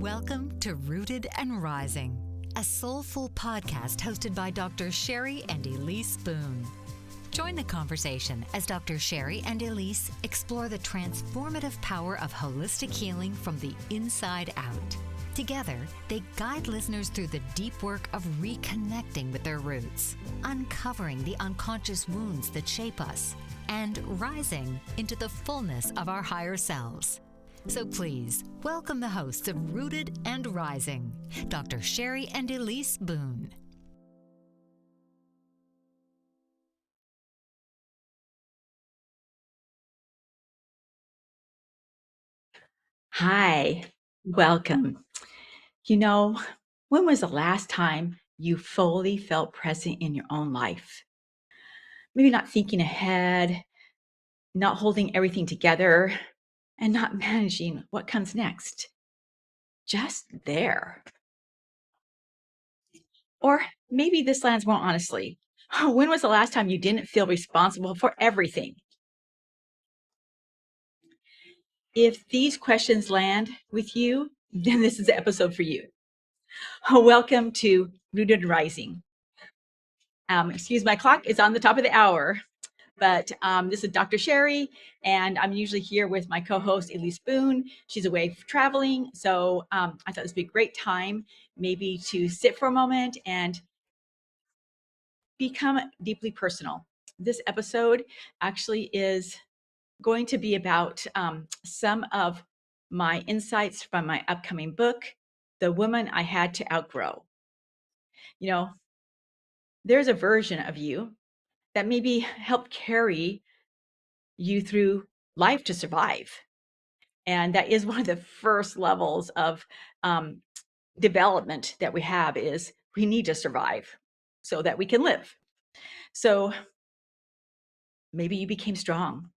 Welcome to Rooted and Rising, a soulful podcast hosted by Dr. Cheri and Elise Boone. Join the conversation as Dr. Cheri and Elise explore the transformative power of holistic healing from the inside out. Together, they guide listeners through the deep work of reconnecting with their roots, uncovering the unconscious wounds that shape us, and rising into the fullness of our higher selves. So please, welcome the hosts of Rooted and Rising, Dr. Cheri and Elise Boone. Hi, welcome. When was the last time you fully felt present in your own life? Maybe not thinking ahead, not holding everything together, and not managing what comes next. Just there. Or maybe this lands more honestly. When was the last time you didn't feel responsible for everything? If these questions land with you, then this is the episode for you. Welcome to Rooted and Rising. Excuse my clock, it's on the top of the hour. But this is Dr. Cheri, and I'm usually here with my co-host, Elise Boone. She's away traveling, so I thought this would be a great time maybe to sit for a moment and become deeply personal. This episode actually is going to be about some of my insights from my upcoming book, The Woman I Had to Outgrow. There's a version of you that maybe helped carry you through life to survive. And that is one of the first levels of development that we have is we need to survive so that we can live. So maybe you became strong,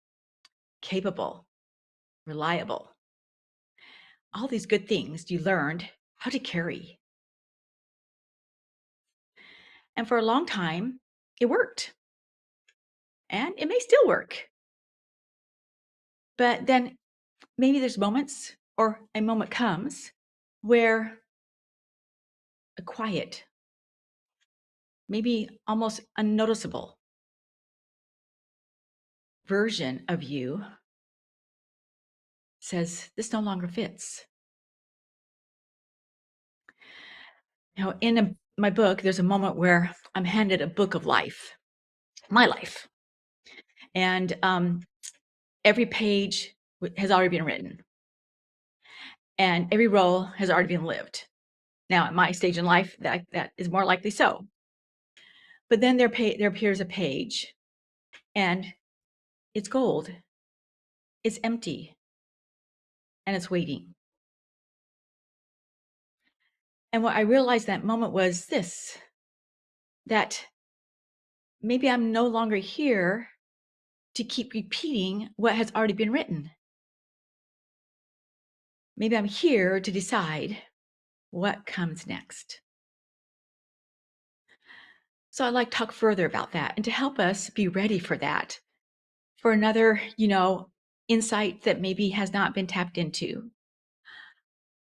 capable, reliable. All these good things you learned how to carry. And for a long time, it worked. And it may still work. But then maybe there's moments or a moment comes where a quiet, maybe almost unnoticeable version of you says, this no longer fits. Now, in my book, there's a moment where I'm handed a book of life, my life. And every page has already been written. And every role has already been lived. Now, at my stage in life, that is more likely so. But then there appears a page, and it's gold. It's empty. And it's waiting. And what I realized that moment was this, that maybe I'm no longer here to keep repeating what has already been written. Maybe I'm here to decide what comes next. So I'd like to talk further about that and to help us be ready for that, for another, insight that maybe has not been tapped into.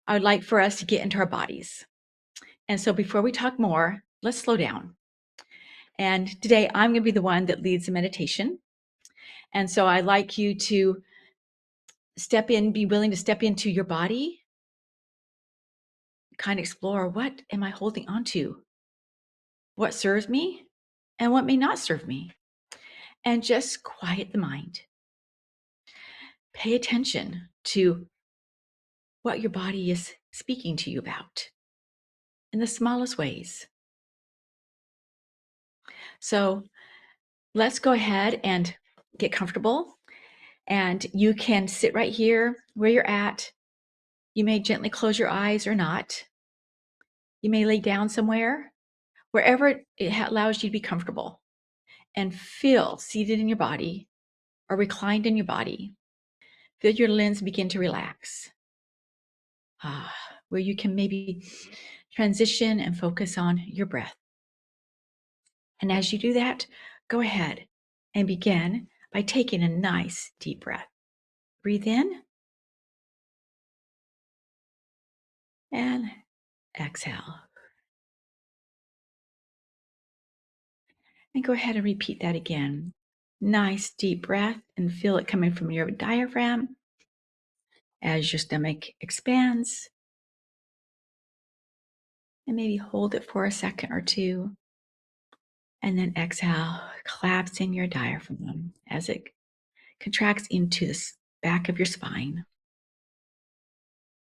I would like for us to get into our bodies. And so before we talk more, let's slow down. And today I'm going to be the one that leads the meditation. And so I'd like you to be willing to step into your body, kind of explore, what am I holding on to? What serves me and what may not serve me? And just quiet the mind. Pay attention to what your body is speaking to you about in the smallest ways. So let's go ahead and get comfortable. And you can sit right here where you're at. You may gently close your eyes or not. You may lay down somewhere, wherever it allows you to be comfortable, and feel seated in your body or reclined in your body. Feel your limbs begin to relax. Where you can maybe transition and focus on your breath. And as you do that, go ahead and begin by taking a nice deep breath. Breathe in and exhale. And go ahead and repeat that again. Nice deep breath and feel it coming from your diaphragm as your stomach expands. And maybe hold it for a second or two. And then exhale, collapsing your diaphragm as it contracts into the back of your spine.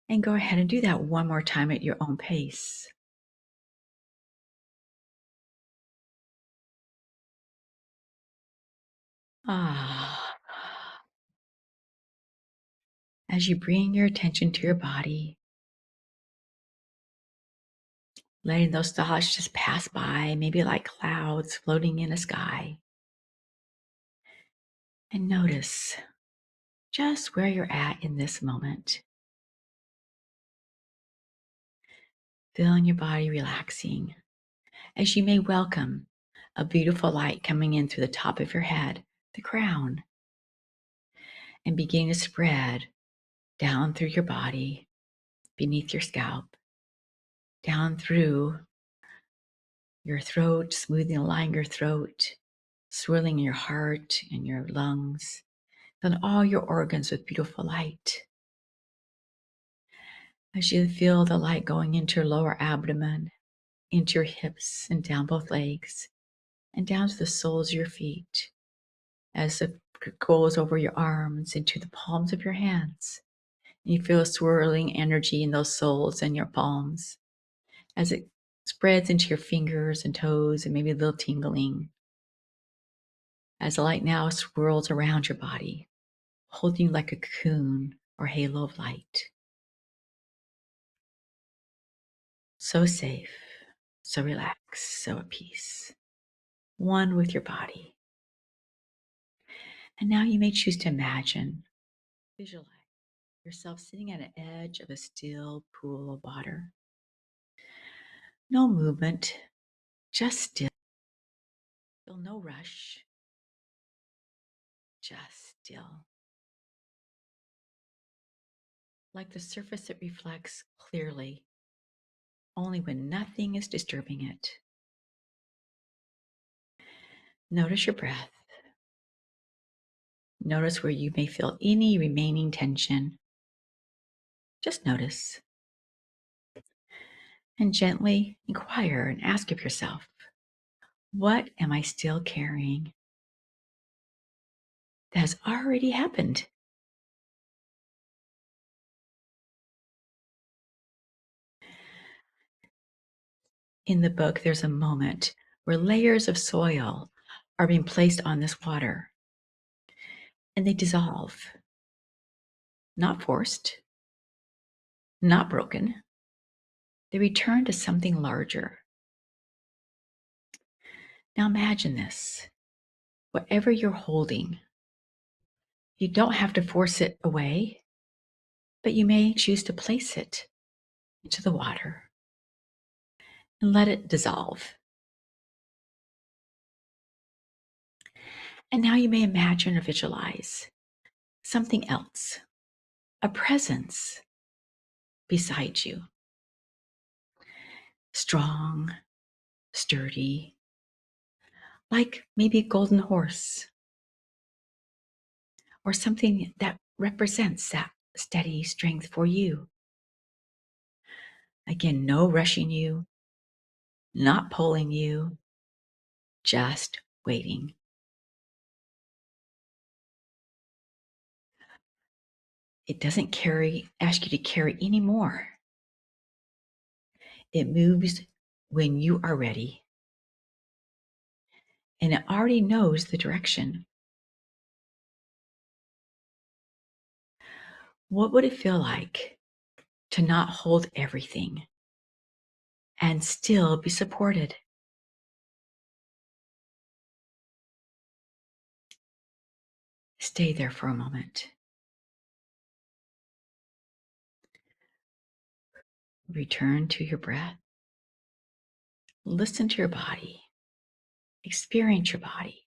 And go ahead and do that one more time at your own pace. Ah. As you bring your attention to your body, letting those thoughts just pass by, maybe like clouds floating in the sky. And notice just where you're at in this moment. Feeling your body relaxing as you may welcome a beautiful light coming in through the top of your head, the crown, and begin to spread down through your body, beneath your scalp, down through your throat, smoothing and aligning your throat, swirling your heart and your lungs, filling all your organs with beautiful light. As you feel the light going into your lower abdomen, into your hips and down both legs, and down to the soles of your feet, as it goes over your arms into the palms of your hands. You feel swirling energy in those soles and your palms as it spreads into your fingers and toes and maybe a little tingling. As the light now swirls around your body, holding you like a cocoon or halo of light. So safe, so relaxed, so at peace. One with your body. And now you may choose to imagine, visualize yourself sitting at an edge of a still pool of water. No movement, just still. Feel no rush, just still. Like the surface it reflects clearly, only when nothing is disturbing it. Notice your breath. Notice where you may feel any remaining tension. Just notice. And gently inquire and ask of yourself, what am I still carrying that has already happened? In the book, there's a moment where layers of soil are being placed on this water and they dissolve. Not forced, not broken. They return to something larger. Now imagine this. Whatever you're holding, you don't have to force it away, but you may choose to place it into the water and let it dissolve. And now you may imagine or visualize something else, a presence beside you. Strong, sturdy, like maybe a golden horse or something that represents that steady strength for you. Again, no rushing you, not pulling you, just waiting. It doesn't ask you to carry any more. It moves when you are ready. And it already knows the direction. What would it feel like to not hold everything and still be supported? Stay there for a moment. Return to your breath. Listen to your body. Experience your body.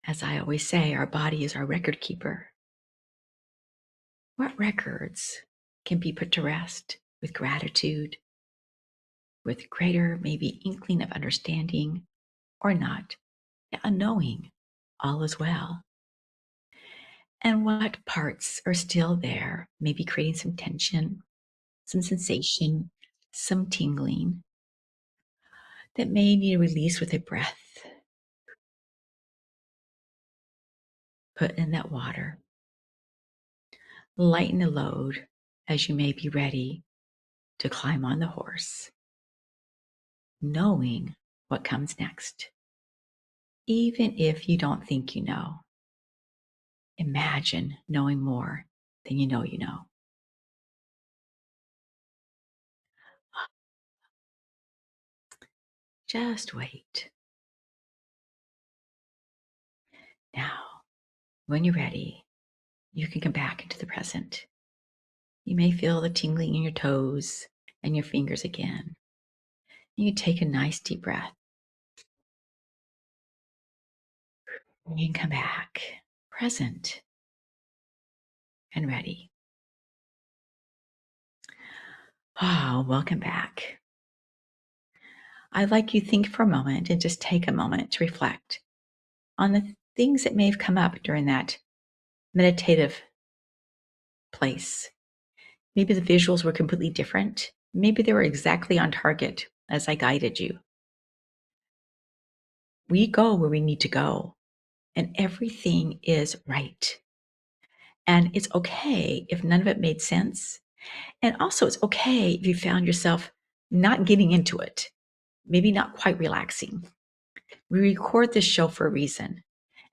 As I always say, our body is our record keeper. What records can be put to rest with gratitude, with greater maybe inkling of understanding or not, a knowing all is well. And what parts are still there, maybe creating some tension, some sensation, some tingling that may need a release with a breath. Put in that water. Lighten the load as you may be ready to climb on the horse, knowing what comes next. Even if you don't think you know, imagine knowing more than you know you know. Just wait. Now, when you're ready, you can come back into the present. You may feel the tingling in your toes and your fingers again. You take a nice deep breath. And you can come back, present and ready. Oh, welcome back. I'd like you to think for a moment and just take a moment to reflect on the things that may have come up during that meditative place. Maybe the visuals were completely different. Maybe they were exactly on target as I guided you. We go where we need to go, and everything is right. And it's okay if none of it made sense. And also, it's okay if you found yourself not getting into it, maybe not quite relaxing. We record this show for a reason.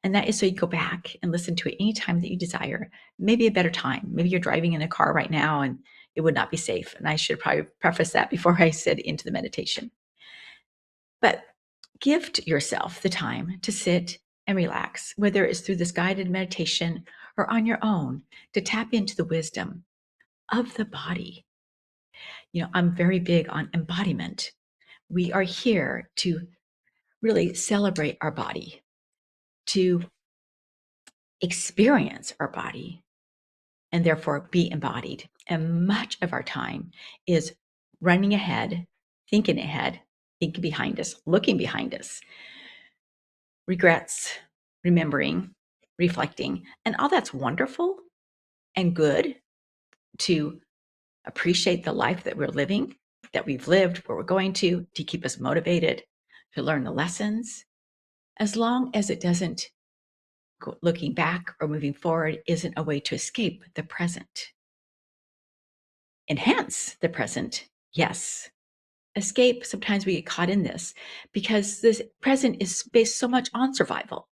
And that is so you go back and listen to it anytime that you desire, maybe a better time. Maybe you're driving in a car right now and it would not be safe. And I should probably preface that before I said into the meditation. But gift yourself the time to sit and relax, whether it's through this guided meditation or on your own, to tap into the wisdom of the body. I'm very big on embodiment. We are here to really celebrate our body, to experience our body, and therefore be embodied. And much of our time is running ahead, thinking ahead, thinking behind us, looking behind us, regrets, remembering, reflecting. And all that's wonderful and good to appreciate the life that we're living, that we've lived, where we're going to keep us motivated, to learn the lessons, as long as it doesn't looking back or moving forward isn't a way to escape the present. Enhance the present, yes. Escape, sometimes we get caught in this because this present is based so much on survival.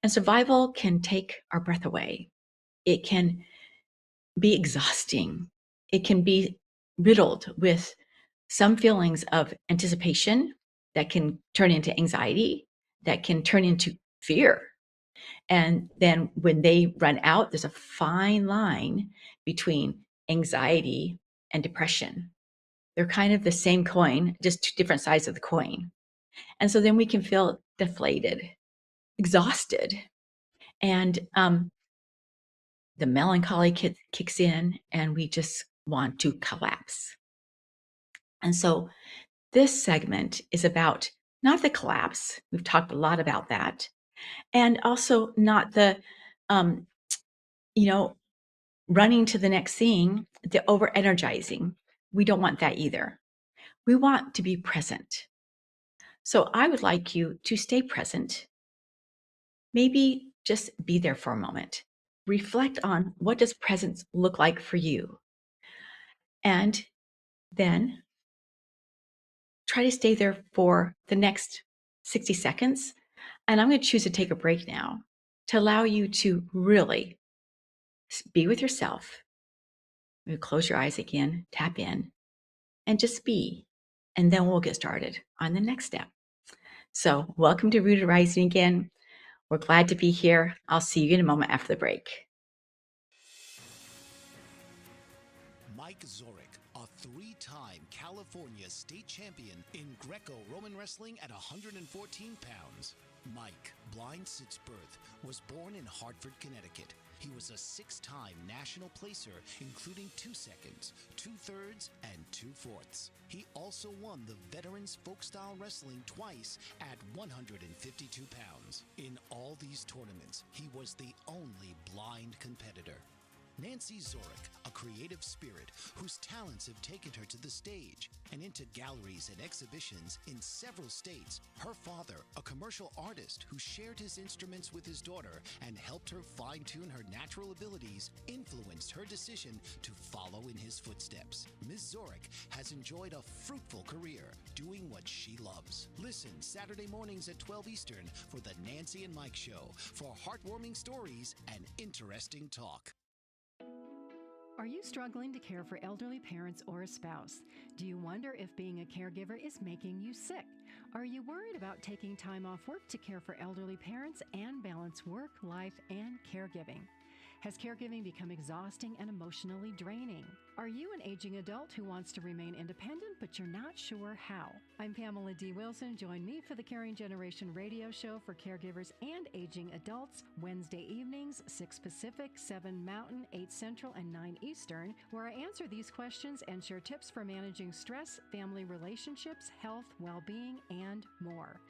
And survival can take our breath away. It can be exhausting. It can be riddled with some feelings of anticipation that can turn into anxiety, that can turn into fear. And then when they run out, there's a fine line between anxiety and depression. They're kind of the same coin, just two different sides of the coin. And so then we can feel deflated, exhausted, and the melancholy kicks in, and we just want to collapse. And so this segment is about not the collapse. We've talked a lot about that. And also not the, um, running to the next thing, the over energizing. We don't want that either. We want to be present. So I would like you to stay present. Maybe just be there for a moment. Reflect on what does presence look like for you? And then try to stay there for the next 60 seconds. And I'm going to choose to take a break now to allow you to really be with yourself. You close your eyes again, tap in, and just be. And then we'll get started on the next step. So welcome to Rooted Rising again. We're glad to be here. I'll see you in a moment after the break. Mike Zorich, Three-time California state champion in Greco-Roman wrestling at 114 pounds. Mike, blind since birth, was born in Hartford, Connecticut. He was a six-time national placer, including 2 seconds, 2/3, and 2/4. He also won the Veterans Folk-Style Wrestling twice at 152 pounds. In all these tournaments, he was the only blind competitor. Nancy Zorick, a creative spirit whose talents have taken her to the stage and into galleries and exhibitions in several states. Her father, a commercial artist who shared his instruments with his daughter and helped her fine-tune her natural abilities, influenced her decision to follow in his footsteps. Ms. Zorick has enjoyed a fruitful career doing what she loves. Listen Saturday mornings at 12 Eastern for the Nancy and Mike Show for heartwarming stories and interesting talk. Are you struggling to care for elderly parents or a spouse? Do you wonder if being a caregiver is making you sick? Are you worried about taking time off work to care for elderly parents and balance work, life, and caregiving? Has caregiving become exhausting and emotionally draining? Are you an aging adult who wants to remain independent, but you're not sure how? I'm Pamela D. Wilson. Join me for the Caring Generation radio show for caregivers and aging adults, Wednesday evenings, 6 Pacific, 7 Mountain, 8 Central, and 9 Eastern, where I answer these questions and share tips for managing stress, family relationships, health, well-being, and more.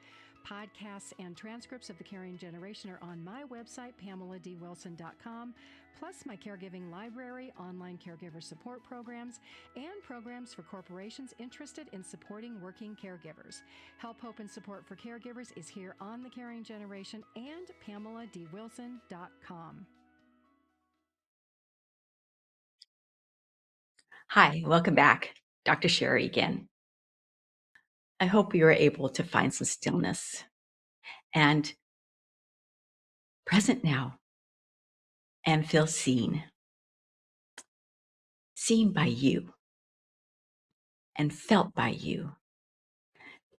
Podcasts and transcripts of The Caring Generation are on my website, PamelaDWilson.com, plus my caregiving library, online caregiver support programs, and programs for corporations interested in supporting working caregivers. Help, hope, and support for caregivers is here on The Caring Generation and PamelaDWilson.com. Hi, welcome back. Dr. Cheri again. I hope you were able to find some stillness and present now and feel seen. Seen by you and felt by you.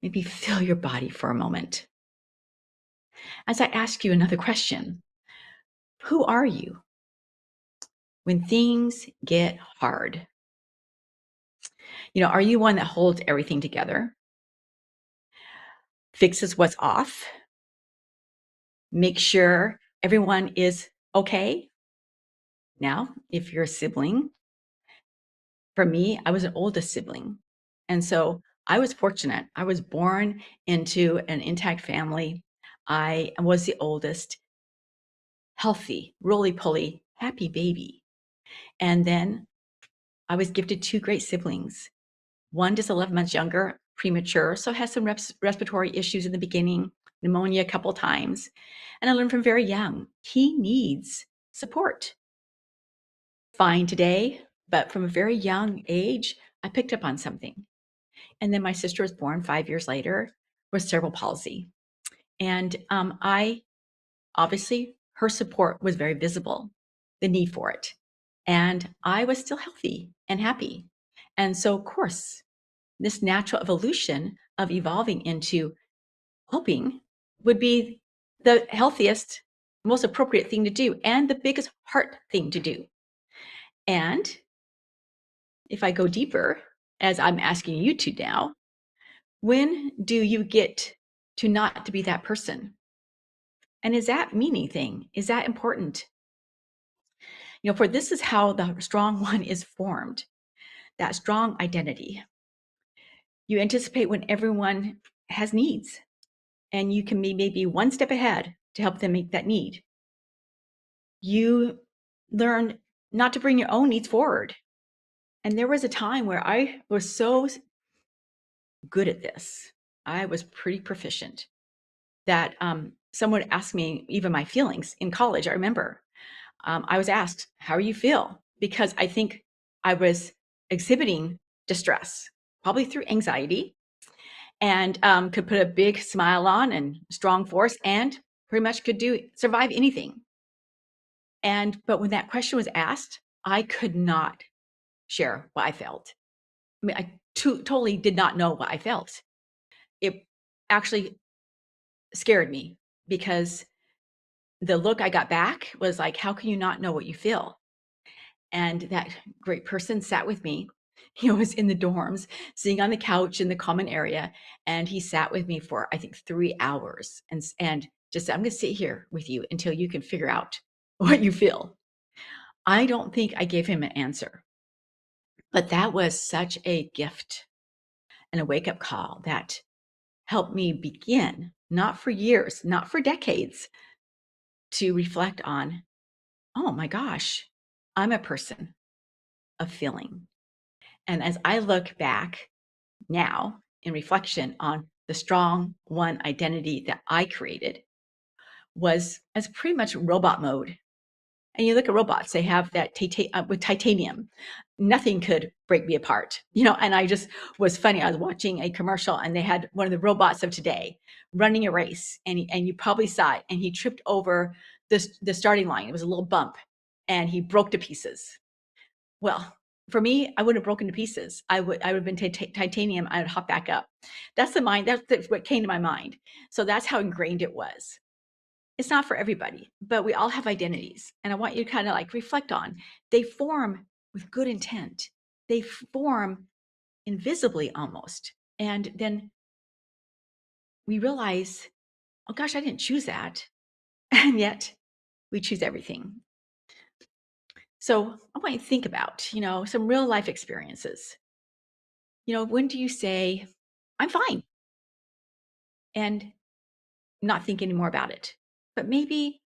Maybe feel your body for a moment. As I ask you another question, who are you when things get hard? Are you one that holds everything together? Fixes what's off? Make sure everyone is okay? Now, if you're a sibling, for me, I was an oldest sibling. And so I was fortunate. I was born into an intact family. I was the oldest, healthy, roly-poly, happy baby. And then I was gifted 2 great siblings. One just 11 months younger, premature, so has some respiratory issues in the beginning, pneumonia a couple times. And I learned from very young, he needs support. Fine today, but from a very young age, I picked up on something. And then my sister was born 5 years later with cerebral palsy. And obviously, her support was very visible, the need for it. And I was still healthy and happy. And so, of course, this natural evolution of evolving into helping would be the healthiest, most appropriate thing to do and the biggest heart thing to do. And if I go deeper, as I'm asking you to now, when do you get to not to be that person? And is that meaning thing? Is that important? For this is how the strong one is formed, that strong identity. You anticipate when everyone has needs, and you can be maybe one step ahead to help them meet that need. You learn not to bring your own needs forward. And there was a time where I was so good at this. I was pretty proficient that someone asked me even my feelings in college. I remember I was asked, how do you feel? Because I think I was exhibiting distress, probably through anxiety, and could put a big smile on and strong force and pretty much could survive anything. But when that question was asked, I could not share what I felt. I mean, I totally did not know what I felt. It actually scared me because the look I got back was like, how can you not know what you feel? And that great person sat with me He was in the dorms, sitting on the couch in the common area, and he sat with me for, I think, 3 hours and just said, "I'm gonna sit here with you until you can figure out what you feel." I don't think I gave him an answer, but that was such a gift and a wake-up call that helped me begin, not for years, not for decades, to reflect on, "Oh my gosh, I'm a person of feeling." And as I look back now in reflection on the strong one identity that I created was as pretty much robot mode. And you look at robots, they have that with titanium. Nothing could break me apart, and I just was funny. I was watching a commercial and they had one of the robots of today running a race, and you probably saw it, and he tripped over the starting line. It was a little bump and he broke to pieces. Well, for me, I wouldn't have broken to pieces. I would have been titanium. I would hop back up. That's what came to my mind. So that's how ingrained it was. It's not for everybody, but we all have identities. And I want you to kind of like reflect on, they form with good intent. They form invisibly almost. And then we realize, oh gosh, I didn't choose that. And yet we choose everything. So I want you to think about, some real life experiences. When do you say, "I'm fine," and not think anymore about it? But maybe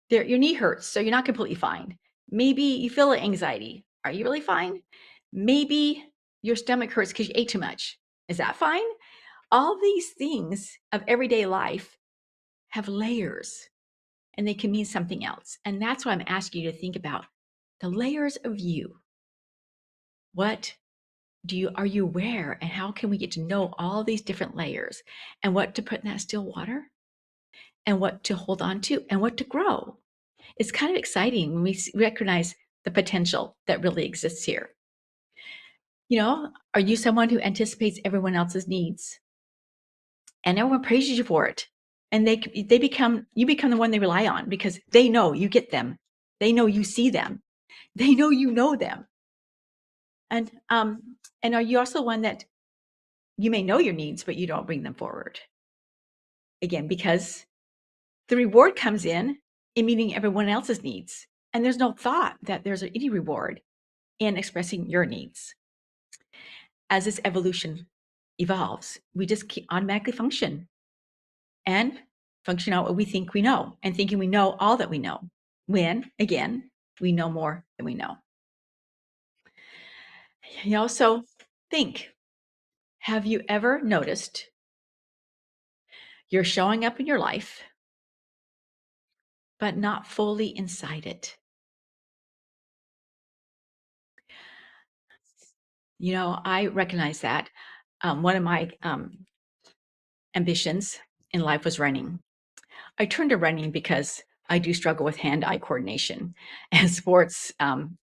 your knee hurts, so you're not completely fine. Maybe you feel anxiety. Are you really fine? Maybe your stomach hurts because you ate too much. Is that fine? All these things of everyday life have layers, and they can mean something else. And that's what I'm asking you to think about, the layers of you. What are you aware, and how can we get to know all these different layers, and what to put in that still water, and what to hold on to, and what to grow? It's kind of exciting when we recognize the potential that really exists here. Are you someone who anticipates everyone else's needs, and everyone praises you for it, and you become the one they rely on because they know you get them, they know you see them, they know them, and are you also one that you may know your needs, but you don't bring them forward? Again, because the reward comes in meeting everyone else's needs. And there's no thought that there's any reward in expressing your needs. As this evolution evolves, we just automatically function out what we think we know, and thinking we know all that we know, when, again, we know more than we know. So think, have you ever noticed you're showing up in your life, but not fully inside it? I recognize that one of my ambitions in life was running. I turned to running because I do struggle with hand-eye coordination, and sports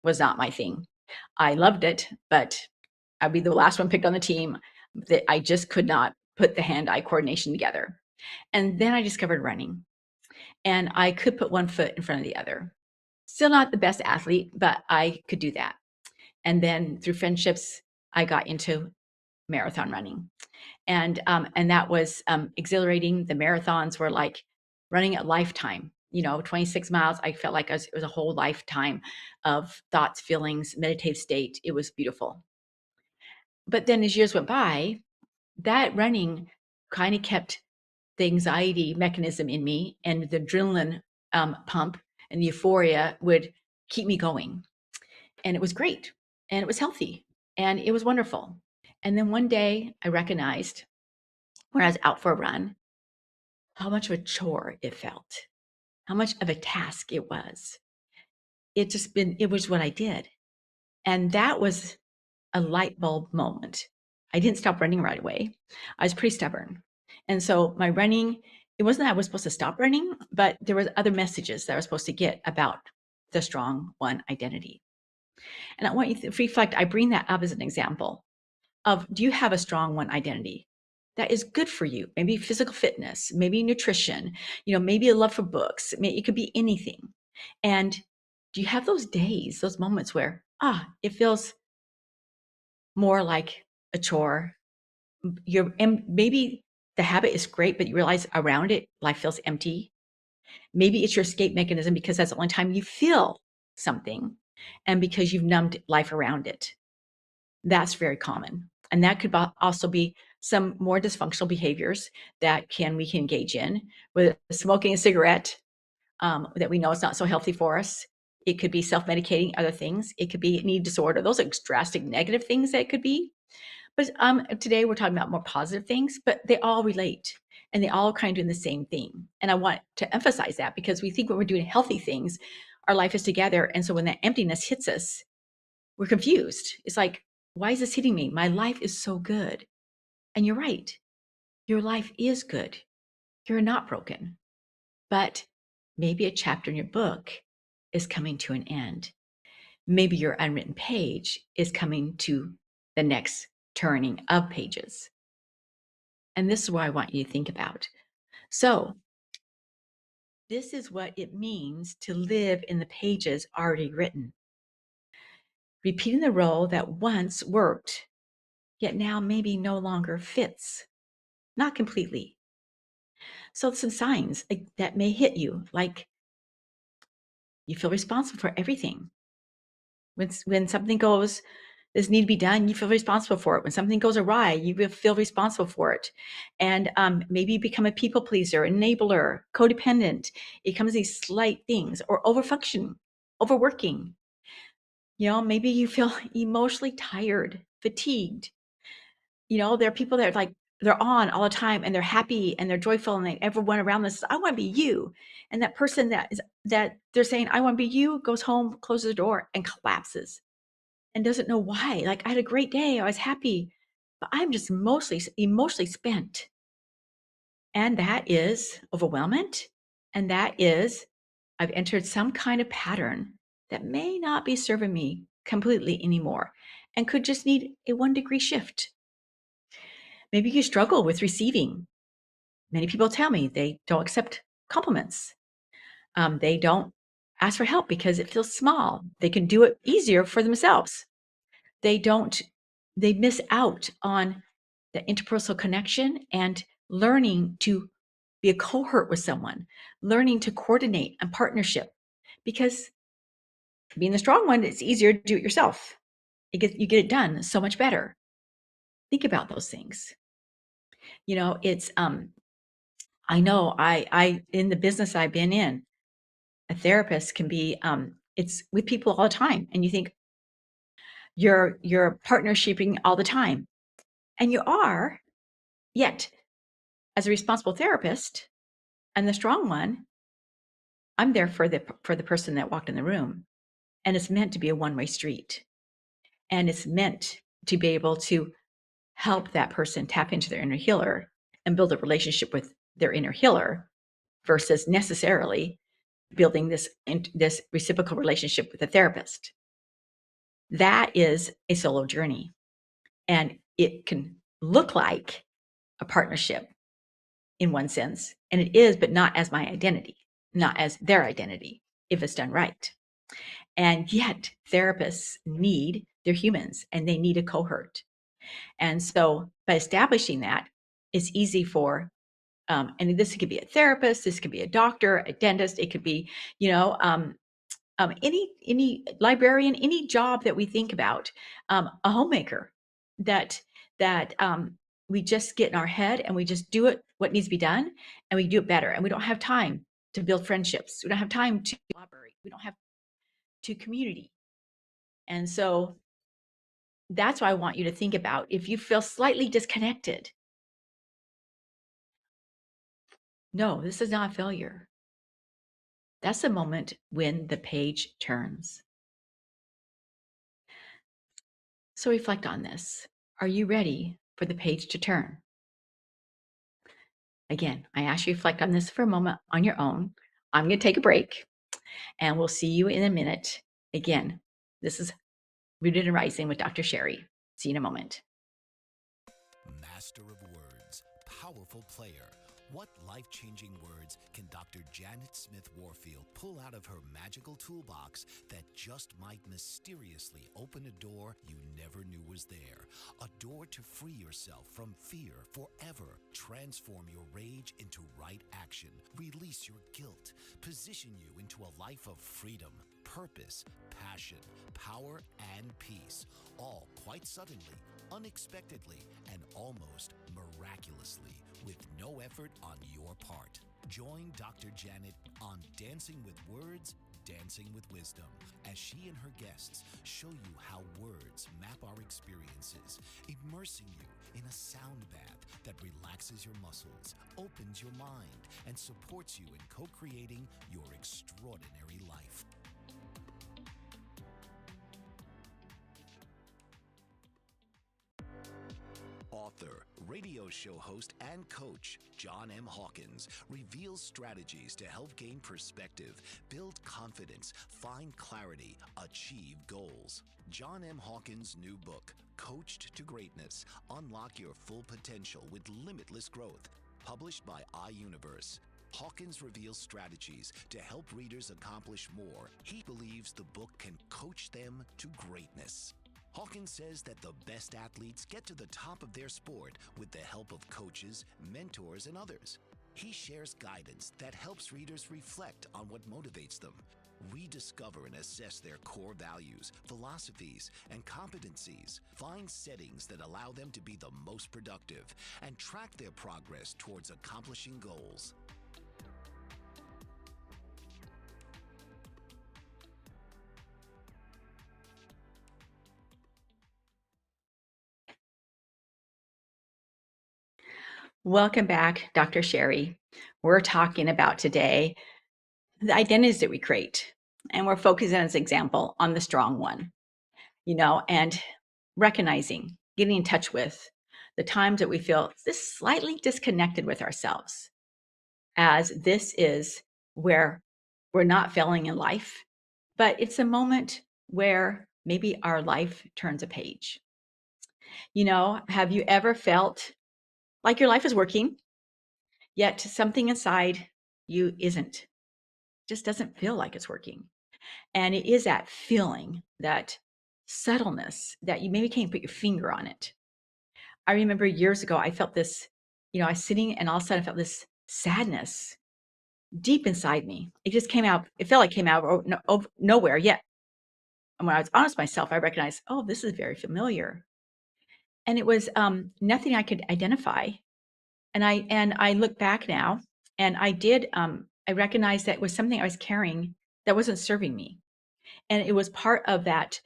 was not my thing. I loved it, but I'd be the last one picked on the team. That I just could not put the hand-eye coordination together. And then I discovered running, and I could put one foot in front of the other. Still not the best athlete, but I could do that. And then through friendships, I got into marathon running. And that was exhilarating. The marathons were like running a lifetime, 26 miles. I felt like it was a whole lifetime of thoughts, feelings, meditative state. It was beautiful. But then as years went by, that running kind of kept the anxiety mechanism in me, and the adrenaline pump and the euphoria would keep me going. And it was great, and it was healthy, and it was wonderful. And then one day I recognized, when I was out for a run, how much of a chore it felt, how much of a task it was. It was what I did. And that was a light bulb moment. I didn't stop running right away. I was pretty stubborn. And so my running, it wasn't that I was supposed to stop running, but there was other messages that I was supposed to get about the strong one identity. And I want you to reflect, I bring that up as an example of, do you have a strong one identity that is good for you? Maybe physical fitness, maybe nutrition, maybe a love for books. It could be anything. And do you have those days, those moments where, it feels more like a chore. And maybe the habit is great, but you realize around it, life feels empty. Maybe it's your escape mechanism because that's the only time you feel something, and because you've numbed life around it. That's very common. And that could also be some more dysfunctional behaviors that we can engage in, with smoking a cigarette, that we know is not so healthy for us. It could be self-medicating other things. It could be an eating disorder. Those are drastic negative things that it could be. But today we're talking about more positive things, but they all relate and they all kind of do the same thing. And I want to emphasize that because we think when we're doing healthy things, our life is together. And so when that emptiness hits us, we're confused. It's like, why is this hitting me? My life is so good. And you're right. Your life is good. You're not broken. But maybe a chapter in your book is coming to an end. Maybe your unwritten page is coming to the next turning of pages. And this is what I want you to think about. So, this is what it means to live in the pages already written. Repeating the role that once worked, yet now maybe no longer fits. Not completely. So, some signs that may hit you, like you feel responsible for everything. When something goes, this need to be done, you feel responsible for it. When something goes awry, you will feel responsible for it. And maybe you become a people pleaser, enabler, codependent. It comes these slight things, or overfunction, overworking. Maybe you feel emotionally tired, fatigued. There are people that are like, they're on all the time and they're happy and they're joyful, and everyone around them says, I want to be you. And that person that they're saying, I want to be you, goes home, closes the door, and collapses and doesn't know why. Like, I had a great day, I was happy, but I'm just mostly emotionally spent. And that is overwhelmment. And that is, I've entered some kind of pattern that may not be serving me completely anymore and could just need a 1-degree shift. Maybe you struggle with receiving. Many people tell me they don't accept compliments. They don't ask for help because it feels small. They can do it easier for themselves. They miss out on the interpersonal connection and learning to be a cohort with someone, learning to coordinate and partnership, because being the strong one, it's easier to do it yourself. You get it done so much better. Think about those things. It's I know I in the business I've been in, a therapist can be it's with people all the time, and you think you're partnershiping all the time, and you are. Yet, as a responsible therapist and the strong one, I'm there for the person that walked in the room, and it's meant to be a one-way street, and it's meant to be able to help that person tap into their inner healer and build a relationship with their inner healer, versus necessarily building this reciprocal relationship with a therapist. That is a solo journey, and it can look like a partnership in one sense, and it is, but not as my identity, not as their identity, if it's done right. And yet they're humans, and they need a cohort. And so by establishing that, it's easy for and this could be a therapist, this could be a doctor, a dentist, it could be any librarian, any job that we think about, a homemaker that we just get in our head and we just do it, what needs to be done, and we do it better. And we don't have time to build friendships. We don't have time to collaborate. We don't have to community. And so that's why I want you to think about, if you feel slightly disconnected, no, this is not a failure. That's the moment when the page turns. So reflect on this. Are you ready for the page to turn? Again, I ask you to reflect on this for a moment on your own. I'm going to take a break, and we'll see you in a minute. Again, this is Rooted and Rising with Dr. Cheri. See you in a moment. Master of words, powerful player, What life-changing words can Dr. Janet Smith Warfield pull out of her magical toolbox that just might mysteriously open a door you never knew was there? A door to free yourself from fear forever. Transform your rage into right action. Release your guilt. Position you into a life of freedom, purpose, passion, power, and peace. All quite suddenly, unexpectedly, and almost miraculously, with no effort on your part. Join Dr. Janet on Dancing with Words, Dancing with Wisdom, as she and her guests show you how words map our experiences, immersing you in a sound bath that relaxes your muscles, opens your mind, and supports you in co-creating your extraordinary life. Author, radio show host, and coach John M. Hawkins reveals strategies to help gain perspective, build confidence, find clarity, achieve goals. John M. Hawkins' new book, Coached to Greatness, Unlock Your Full Potential with Limitless Growth, published by iUniverse. Hawkins reveals strategies to help readers accomplish more. He believes the book can coach them to greatness. Hawkins says that the best athletes get to the top of their sport with the help of coaches, mentors, and others. He shares guidance that helps readers reflect on what motivates them, rediscover and assess their core values, philosophies, and competencies, find settings that allow them to be the most productive, and track their progress towards accomplishing goals. Welcome back, Dr. Cheri. We're talking about today the identities that we create, and we're focusing as an example on the strong one, and recognizing, getting in touch with the times that we feel this slightly disconnected with ourselves, as this is where we're not failing in life, but it's a moment where maybe our life turns a page. Have you ever felt like your life is working, yet something inside you isn't, just doesn't feel like it's working? And it is that feeling, that subtleness that you maybe can't put your finger on it. I remember years ago, I felt this, I was sitting and all of a sudden I felt this sadness deep inside me. It just came out. It felt like it came out of nowhere yet. And when I was honest with myself, I recognized, oh, this is very familiar. And it was nothing I could identify. And I look back now, and I recognized that it was something I was carrying that wasn't serving me. And it was part of that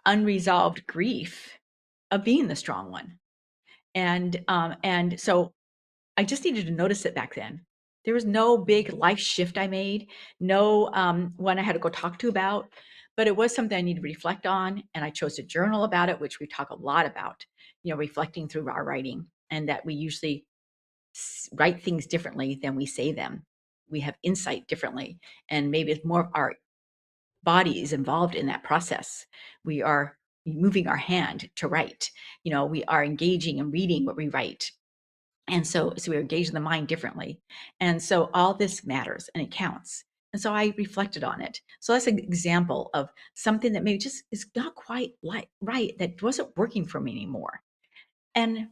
unresolved grief of being the strong one. And so I just needed to notice it back then. There was no big life shift I made, no one I had to go talk to about, but it was something I needed to reflect on. And I chose to journal about it, which we talk a lot about, reflecting through our writing, and that we usually write things differently than we say them. We have insight differently, and maybe it's more of our body is involved in that process. We are moving our hand to write. We are engaging and reading what we write. And so we're engaging the mind differently. And so all this matters and it counts. And so I reflected on it. So that's an example of something that maybe just is not quite right, that wasn't working for me anymore. And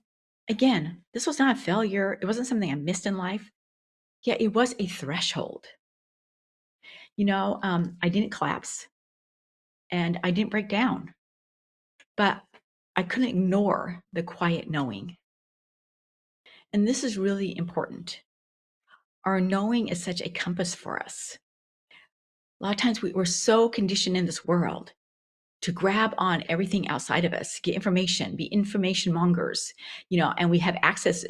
again, this was not a failure. It wasn't something I missed in life. Yeah, it was a threshold. I didn't collapse and I didn't break down, but I couldn't ignore the quiet knowing. And this is really important. Our knowing is such a compass for us. A lot of times we're so conditioned in this world to grab on everything outside of us, get information, be information mongers, and we have access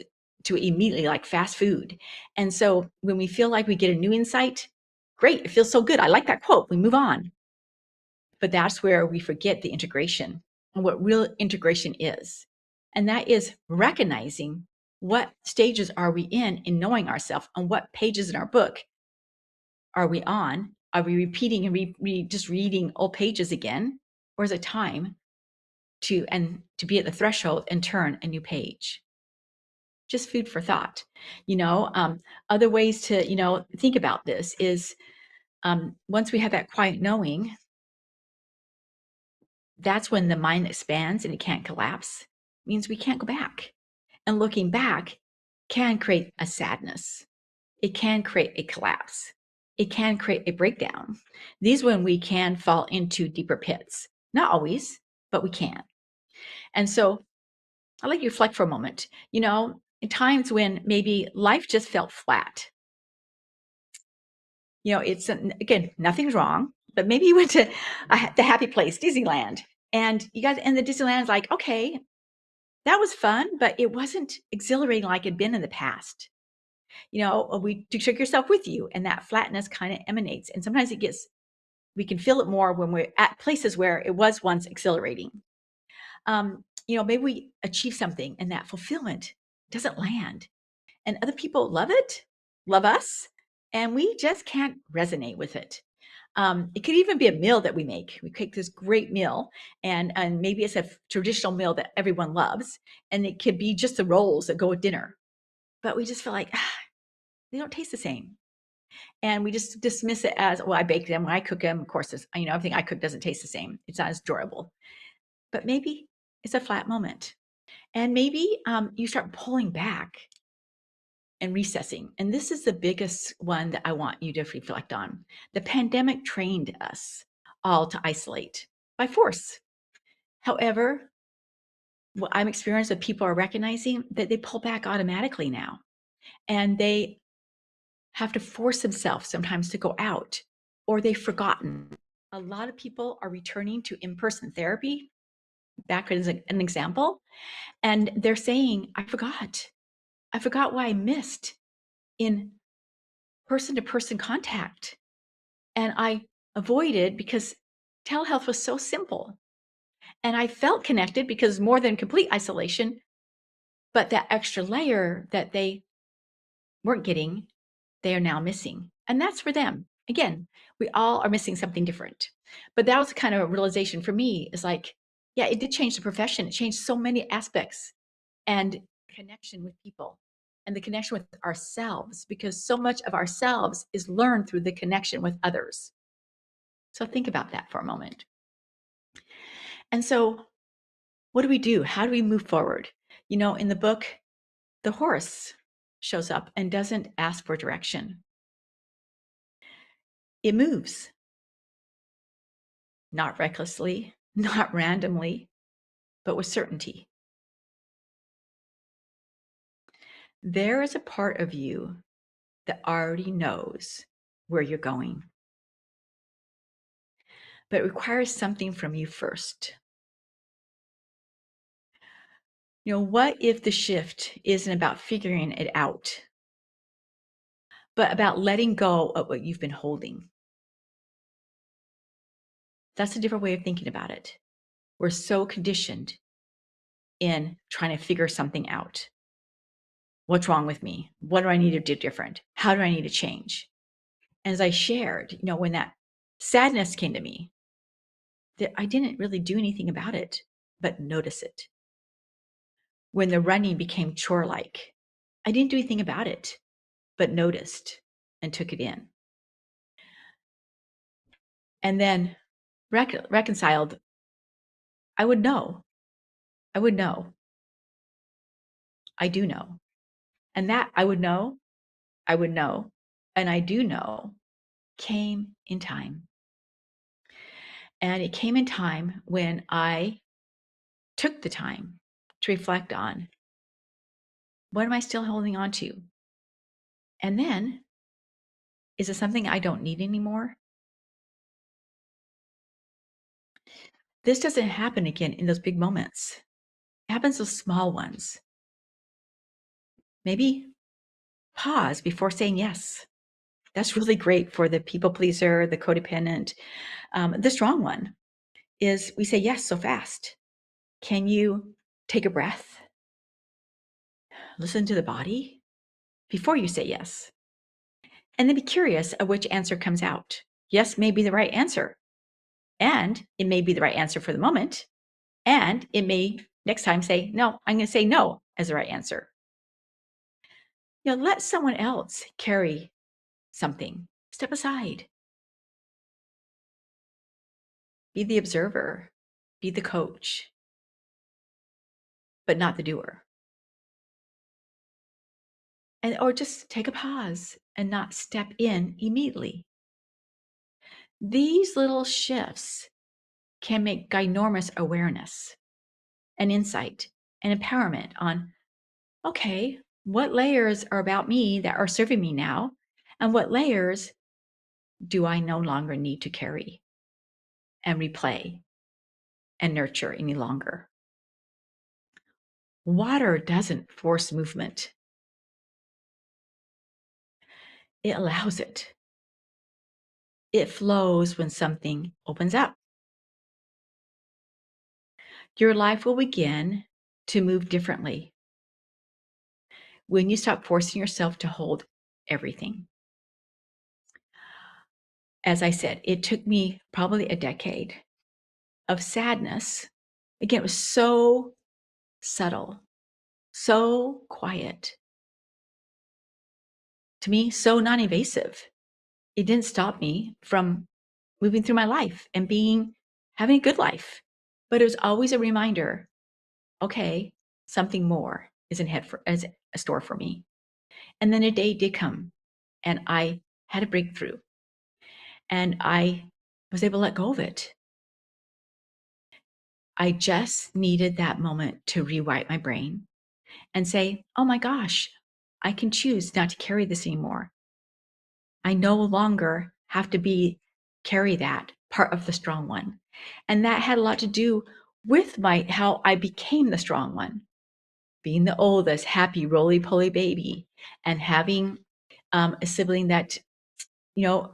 to it immediately, like fast food. And so when we feel like we get a new insight, great, it feels so good. I like that quote. We move on. But that's where we forget the integration and what real integration is. And that is recognizing what stages are we in knowing ourselves, and what pages in our book are we on? Are we repeating and just reading old pages again? Or is it time to be at the threshold and turn a new page? Just food for thought. Other ways to think about this is, once we have that quiet knowing, that's when the mind expands and it can't collapse. It means we can't go back. And looking back can create a sadness. It can create a collapse. It can create a breakdown. These when we can fall into deeper pits. Not always, but we can. And so I'd like you to reflect for a moment. In times when maybe life just felt flat. It's, again, nothing's wrong, but maybe you went to the happy place, Disneyland, and you guys, and the Disneyland's like, okay, that was fun, but it wasn't exhilarating like it'd been in the past. We took yourself with you, and that flatness kind of emanates. And sometimes we can feel it more when we're at places where it was once exhilarating. Maybe we achieve something and that fulfillment doesn't land, and other people love it, love us, and we just can't resonate with it. It could even be a meal that we make. We cook this great meal, and maybe it's a traditional meal that everyone loves, and it could be just the rolls that go with dinner. But we just feel like they don't taste the same, and we just dismiss it as, well, I bake them, I cook them. Of course, everything I cook doesn't taste the same. It's not as enjoyable. But maybe it's a flat moment, and maybe you start pulling back and recessing. And this is the biggest one that I want you to reflect on. The pandemic trained us all to isolate by force. However, what I'm experiencing, that people are recognizing that they pull back automatically now, and they have to force themselves sometimes to go out, or they've forgotten. A lot of people are returning to in-person therapy, back as an example, and they're saying, I forgot why I missed in person-to-person contact. And I avoided because telehealth was so simple. And I felt connected because more than complete isolation, but that extra layer that they weren't getting, they are now missing. And that's for them. Again, we all are missing something different. But that was kind of a realization for me, is like, yeah, it did change the profession. It changed so many aspects and connection with people and the connection with ourselves, because so much of ourselves is learned through the connection with others. So think about that for a moment. And so what do we do? How do we move forward? In the book, the horse shows up and doesn't ask for direction. It moves, not recklessly, not randomly, but with certainty. There is a part of you that already knows where you're going, but it requires something from you first. What if the shift isn't about figuring it out, but about letting go of what you've been holding? That's a different way of thinking about it. We're so conditioned in trying to figure something out. What's wrong with me? What do I need to do different? How do I need to change? And as I shared, when that sadness came to me, that I didn't really do anything about it, but notice it. When the running became chore-like, I didn't do anything about it, but noticed and took it in. And then reconciled, I would know. I would know. I do know. And that I would know, and I do know came in time. And it came in time when I took the time to reflect on, what am I still holding on to? And then, is it something I don't need anymore? This doesn't happen again in those big moments. It happens those small ones. Maybe pause before saying yes. That's really great for the people pleaser, the codependent. The strong one is we say yes so fast. Can you take a breath? Listen to the body before you say yes. And then be curious of which answer comes out. Yes may be the right answer. And it may be the right answer for the moment. And it may next time say, no, I'm going to say no as the right answer. Let someone else carry something. Step aside. Be the observer. Be the coach, but not the doer. Or just take a pause and not step in immediately. These little shifts can make ginormous awareness and insight and empowerment on, okay, what layers are about me that are serving me now? And what layers do I no longer need to carry and replay and nurture any longer? Water doesn't force movement. It allows it. It flows when something opens up. Your life will begin to move differently when you stop forcing yourself to hold everything. As I said, it took me probably a decade of sadness. Again, it was so subtle, so quiet. To me, so non-invasive. It didn't stop me from moving through my life and having a good life. But it was always a reminder, okay, something more is as a store for me. And then a day did come and I had a breakthrough and I was able to let go of it. I just needed that moment to rewrite my brain and say, oh my gosh, I can choose not to carry this anymore. I no longer have to carry that part of the strong one. And that had a lot to do with how I became the strong one. Being the oldest, happy, roly-poly baby and having a sibling that,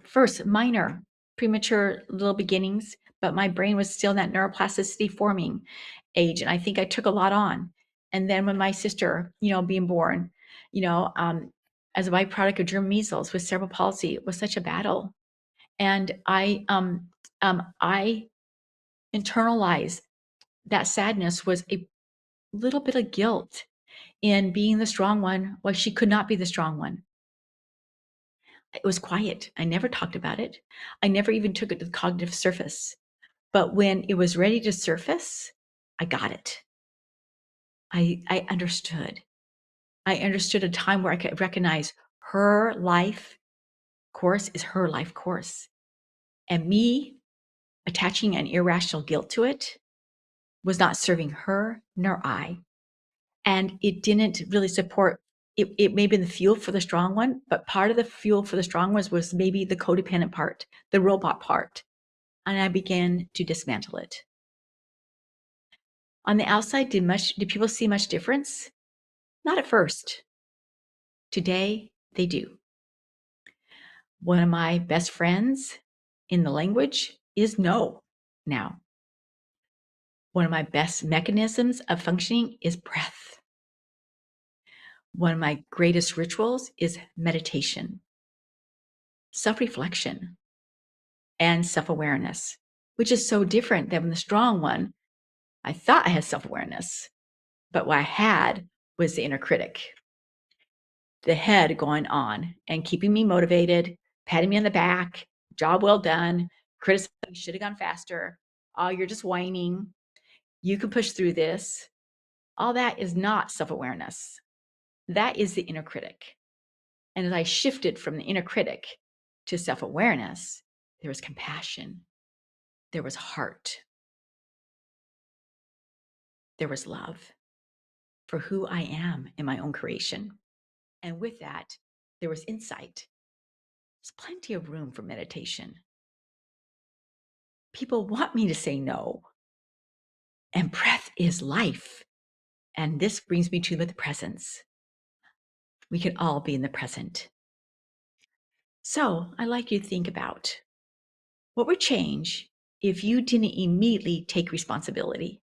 first minor, premature little beginnings, but my brain was still in that neuroplasticity forming age. And I think I took a lot on. And then when my sister, being born, as a byproduct of germ measles with cerebral palsy, it was such a battle. And I internalized that sadness was a little bit of guilt in being the strong one while she could not be the strong one. It was quiet. I never talked about it. I never even took it to the cognitive surface. But when it was ready to surface, I got it. I understood. I understood a time where I could recognize her life course is her life course. And me attaching an irrational guilt to it was not serving her nor I. And it didn't really support, it may have been the fuel for the strong one, but part of the fuel for the strong ones was maybe the codependent part, the robot part. And I began to dismantle it. On the outside, did people see much difference? Not at first. Today, they do. One of my best friends in the language is no now. One of my best mechanisms of functioning is breath. One of my greatest rituals is meditation, self-reflection, and self-awareness, which is so different than the strong one. I thought I had self-awareness, but what I had was the inner critic, the head going on and keeping me motivated, patting me on the back, job well done, criticizing, should have gone faster. Oh, you're just whining. You can push through this. All that is not self-awareness. That is the inner critic. And as I shifted from the inner critic to self-awareness, there was compassion. There was heart. There was love for who I am in my own creation. And with that, there was insight. There's plenty of room for meditation. People want me to say no. And breath is life. And this brings me to the presence. We can all be in the present. So I'd like you to think about what would change if you didn't immediately take responsibility.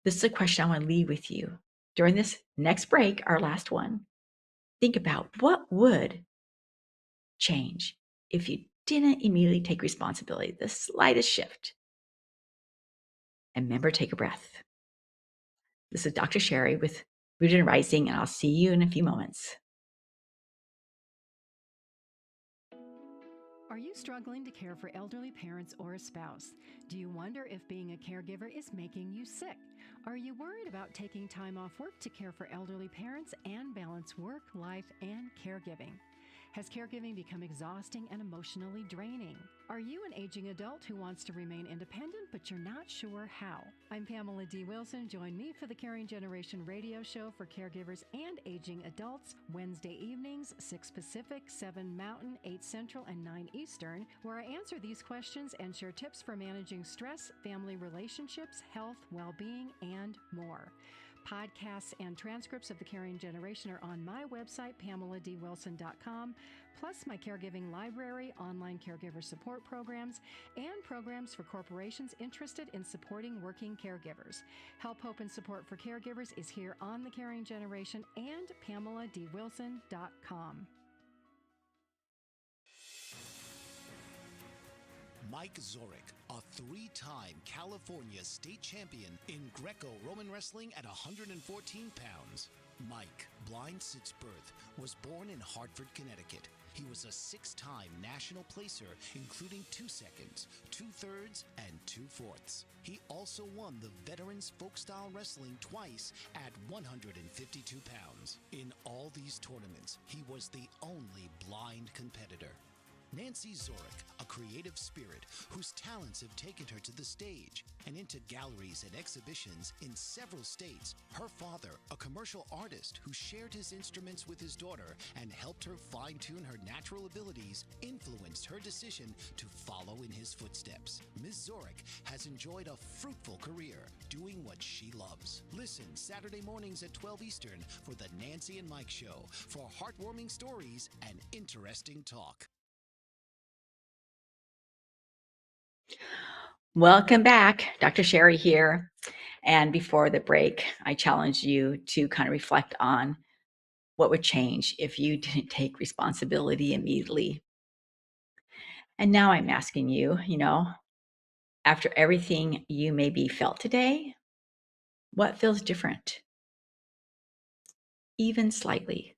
This is a question I want to leave with you during this next break, our last one. Think about what would change if you didn't immediately take responsibility, the slightest shift. And remember, take a breath. This is Dr. Cheri with Rooted and Rising, and I'll see you in a few moments. Are you struggling to care for elderly parents or a spouse? Do you wonder if being a caregiver is making you sick? Are you worried about taking time off work to care for elderly parents and balance work, life, and caregiving? Has caregiving become exhausting and emotionally draining? Are you an aging adult who wants to remain independent, but you're not sure how? I'm Pamela D. Wilson. Join me for the Caring Generation radio show for caregivers and aging adults, Wednesday evenings, 6 Pacific, 7 Mountain, 8 Central, and 9 Eastern, where I answer these questions and share tips for managing stress, family relationships, health, well-being, and more. Podcasts and transcripts of the Caring Generation are on my website, PamelaDWilson.com, plus my caregiving library, online caregiver support programs, and programs for corporations interested in supporting working caregivers. Help, hope, and support for caregivers is here on the Caring Generation and PamelaDWilson.com. Mike Zorek, a three-time California state champion in Greco-Roman wrestling at 114 pounds. Mike, blind since birth, was born in Hartford, Connecticut. He was a six-time national placer, including 2 seconds, 2/3, and 2/4. He also won the Veterans Folk-Style Wrestling twice at 152 pounds. In all these tournaments, he was the only blind competitor. Nancy Zorek, a creative spirit whose talents have taken her to the stage and into galleries and exhibitions in several states. Her father, a commercial artist who shared his instruments with his daughter and helped her fine-tune her natural abilities, influenced her decision to follow in his footsteps. Ms. Zorek has enjoyed a fruitful career doing what she loves. Listen Saturday mornings at 12 Eastern for the Nancy and Mike Show for heartwarming stories and interesting talk. Welcome back. Dr. Cheri here. And before the break, I challenged you to kind of reflect on what would change if you didn't take responsibility immediately. And now I'm asking you, after everything you maybe felt today, what feels different? Even slightly.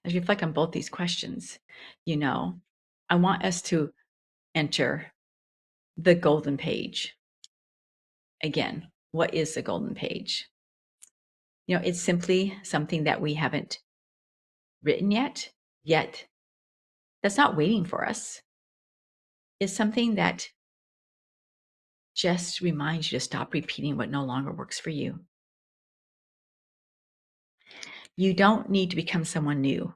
As you reflect on both these questions, I want us to enter the golden page. Again, what is the golden page? It's simply something that we haven't written yet that's not waiting for us. It's something that just reminds you to stop repeating what no longer works for you. You don't need to become someone new.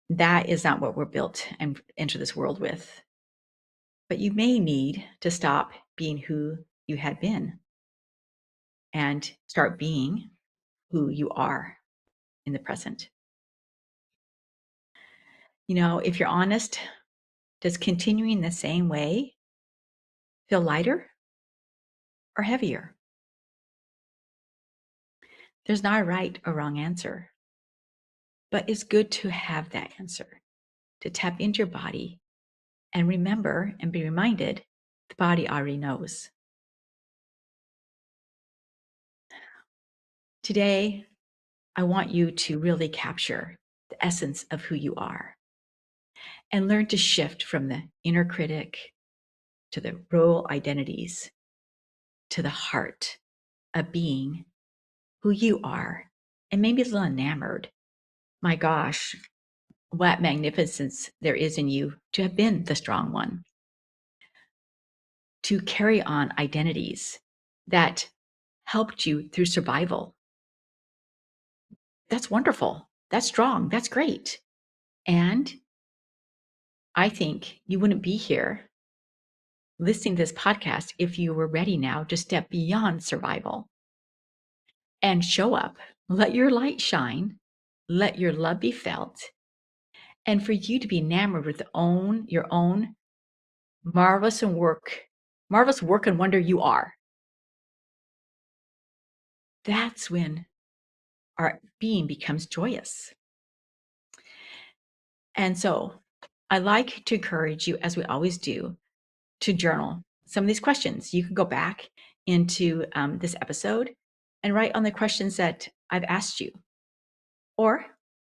That is not what we're built and enter this world with. But you may need to stop being who you had been and start being who you are in the present. If you're honest, does continuing the same way feel lighter or heavier? There's not a right or wrong answer, but it's good to have that answer, to tap into your body and remember and be reminded the body already knows. Today, I want you to really capture the essence of who you are and learn to shift from the inner critic to the role identities to the heart of being who you are, and maybe a little enamored. My gosh, what magnificence there is in you to have been the strong one, to carry on identities that helped you through survival. That's wonderful. That's strong. That's great. And I think you wouldn't be here listening to this podcast if you were ready now to step beyond survival and show up. Let your light shine. Let your love be felt. And for you to be enamored with your own marvelous work and wonder you are. That's when our being becomes joyous. And so I like to encourage you, as we always do, to journal some of these questions. You can go back into this episode and write on the questions that I've asked you. Or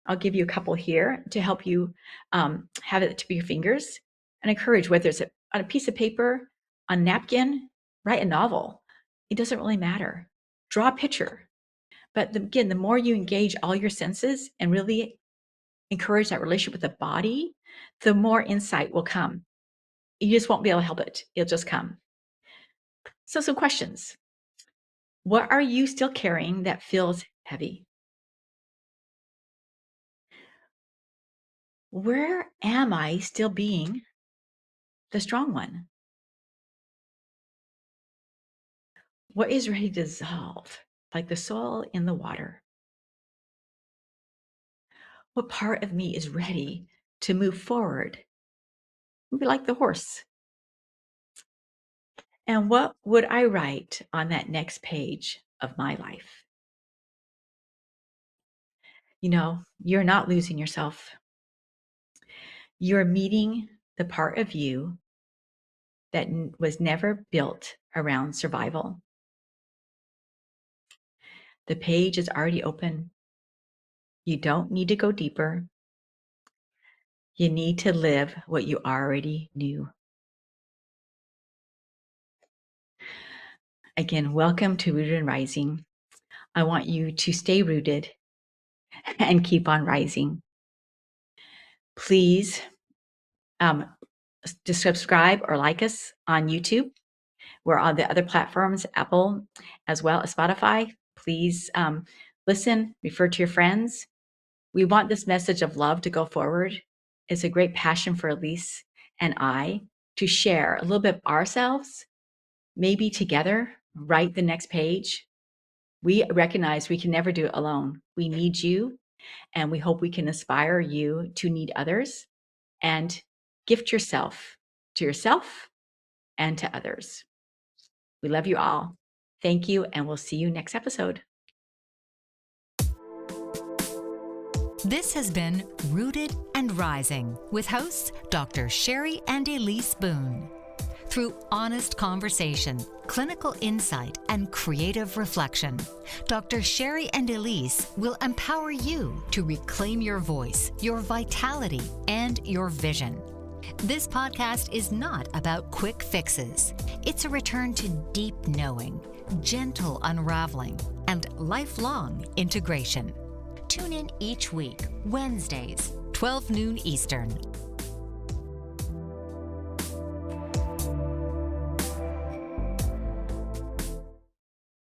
I'll give you a couple here to help you have it at the tip of your fingers, and encourage, whether it's on a piece of paper, on a napkin, write a novel. It doesn't really matter. Draw a picture. But again, the more you engage all your senses and really encourage that relationship with the body, the more insight will come. You just won't be able to help it. It'll just come. So some questions. What are you still carrying that feels heavy? Where am I still being the strong one? What is ready to dissolve, like the soil in the water? What part of me is ready to move forward? Maybe like the horse. And what would I write on that next page of my life? You know, you're not losing yourself. You're meeting the part of you that was never built around survival. The page is already open. You don't need to go deeper. You need to live what you already knew. Again, welcome to Rooted and Rising. I want you to stay rooted and keep on rising. Please just subscribe or like us on YouTube. We're on the other platforms, Apple, as well as Spotify. Please listen, refer to your friends. We want this message of love to go forward. It's a great passion for Elise and I to share a little bit of ourselves, maybe together, write the next page. We recognize we can never do it alone. We need you, and we hope we can inspire you to need others and gift yourself to yourself and to others. We love you all. Thank you, and we'll see you next episode. This has been Rooted and Rising with hosts Dr. Cheri and Elise Boone. Through honest conversation, clinical insight, and creative reflection, Dr. Cheri and Elise will empower you to reclaim your voice, your vitality, and your vision. This podcast is not about quick fixes. It's a return to deep knowing, gentle unraveling, and lifelong integration. Tune in each week, Wednesdays, 12 noon Eastern.